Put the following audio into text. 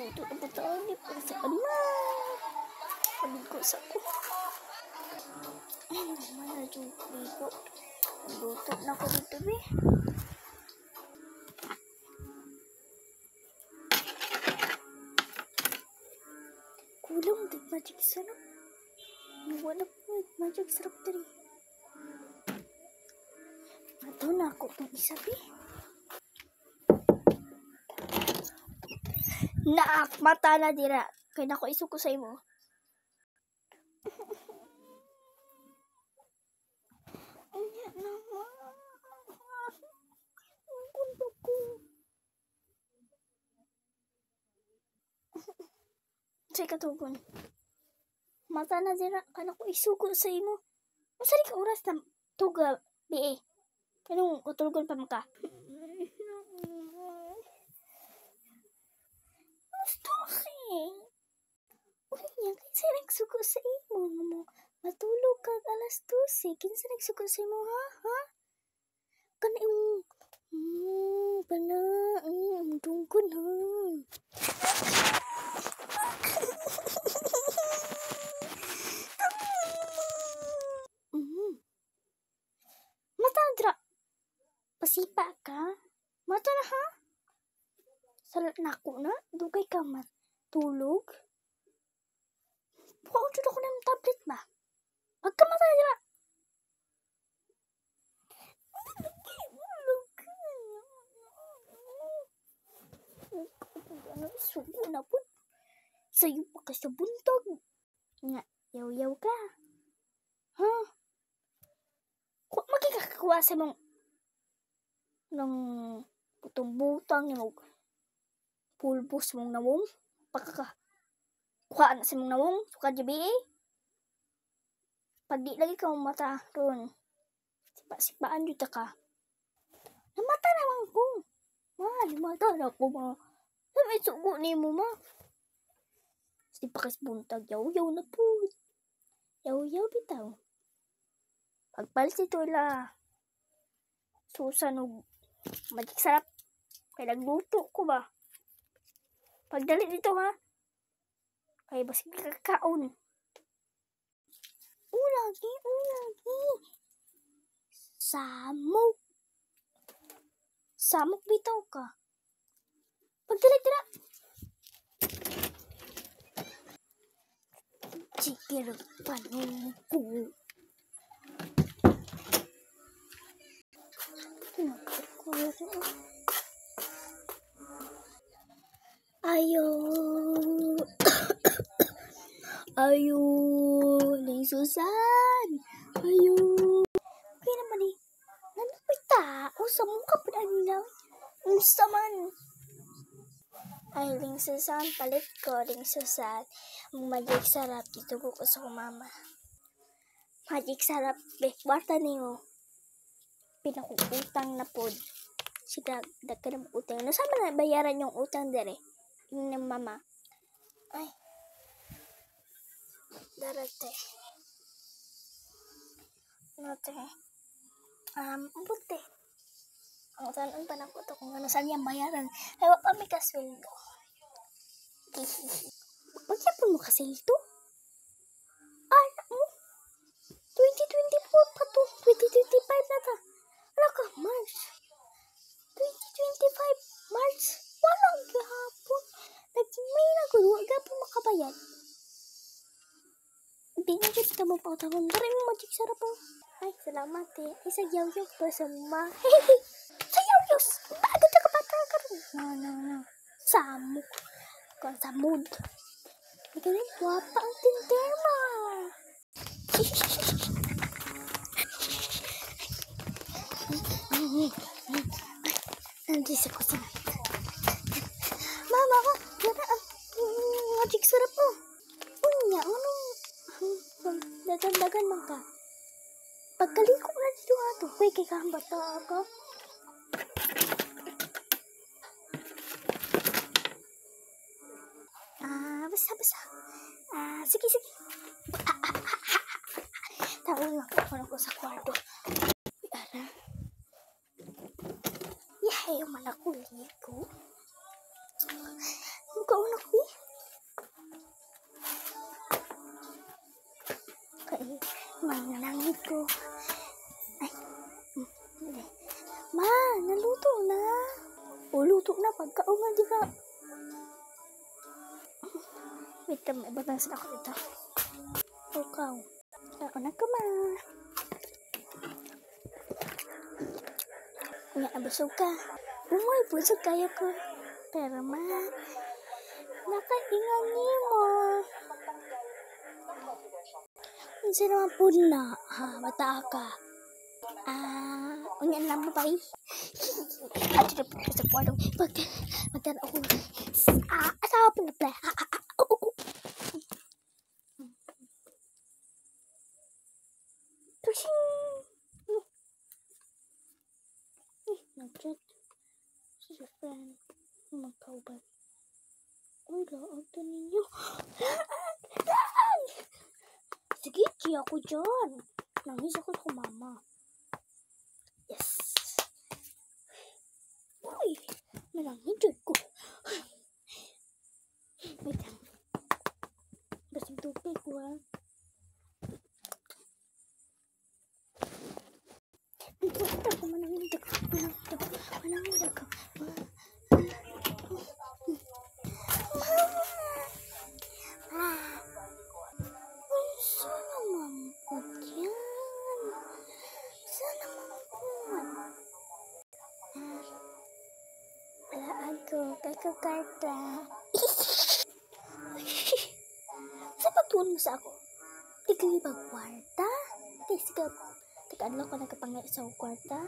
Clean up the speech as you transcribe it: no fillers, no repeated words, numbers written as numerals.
Luto na po tayo. Para sa kana. Paligo sa ko. Ay, naman na dyan paligo. Luto na ko dito, be. Kulang din magic sarap. Wala po magic sarap din. Ito na ako pang isa, be. Naak, mata na dira. Kaya na ko isuko sa imo. Anya naman. Ang kundo ko. Say katugon. Mata na dira. Kaya na ko isuko sa imo. Masari ka oras na tuga, be. Kanong utulgon pa maka. Uy, kinsa nagsuko sa imo mo? Matulog kag alas 12. Kinsa nagsuko sa imo, ha? Ha? Kana imong bana, dungkon, ha? Mata na dira. Pasipa ka? Mata na, ha? Salat na ako na? Dugay ka matulog? Bukaon dito ko na yung tablet ba? Pagkamata dira. Ano, sugo na po. Sa'yo pa ka sa buntag. Nga, yaw-yaw ka. Ha? Magkakakuha sa mong ng putong-butang yung pulbos mong nawong. Kuhaan sa mong nawong. Suka jabi eh. Pag di lagi ka mata ron. Sipa-sipaan dito ka. Namata naman ko. Namata na ko, ma. May sugo ni mo, ma. Di pa kas buntag. Yaw-yaw na po. Yaw-yaw bitaw. Pagpalis ito la. Susanog. Magic sarap. Kaya nagluto ko ba? Pagdali dito, ha? Kaya basig kakaon. Ulagi. Samok. Samok bitaw ka. Pagdali dira. Cikir panungku. Ayo. Ayo. Ning Susan. Ayo. Okay naman eh. Nanapay tao sa mukha pa na nila. Unsa man. Ay, Ning Susan. Palit ko, Ning Susan. Magic sarap. Dito ko sa mama. Magic sarap. Bekwarta niyo. Pinakutang na po. Siya dagka na utang. No, saan na bayaran yung utang dere? Yung ng mama. Ay. Darate. Note. Buti. Ang tanon pa na po ito kung ano saan yung bayaran. Ay, wap kami kasweldo. Magyapon mo kasildo? Ay, mo? 2024 pa to. 2025 na ta. Ano ka, March? 2025, March? Walang gahapon. Nag-may na ko. Huwag gahapon makabayad. Hindi na dyan ka mo pautahon. Dari mo magic sarap po. Ay, salamat eh. Ay, sa yaw-yaw pa sa ma. Sa yaw-yaw! Agad na kapata ka rin. No. Samok. Kung sa mood. Magaling, wapa ang tindema. Nandis ako sa mama ko. Gana ang magic sarap po. Unya, anong dagandagan man ka. Pagkaliko na dito ato. Kuy, kay kahambata ka. Basta. Sige. Tawag lang ko sa kwarto. Ara. Yahay, man ako ligo. Mukaon ako Wait, may ibutang ako dito. Ikaw. Ako na ka ma. Nga, nabusog ka. Umoy, busog kayo ko. Pero ma, nakaingan niyo mo. Isa naman po na. Ha, bata ka. Unyan lang ba eh? At ito po sa kwarto. Magkano ako. Asawa po na play. Tushing! Nag-chat. Si friend. Magkauban. Uy, laag to ninyo. Laan! Sige, kaya ako dyan. Nangis ako sa mama. Yes. Uy, nalangin ko. Wait lang. Basing tubig ko ha. Ito ko manangin ko. Manangin ko. Sana mamput yan. Sana mamput. Alaan ko. Kakakarta. Sa pagtuon mo sa ako? Tigli ba kwarta? Kasi ka, tagaan lang ko nagkapangay sa kwarta.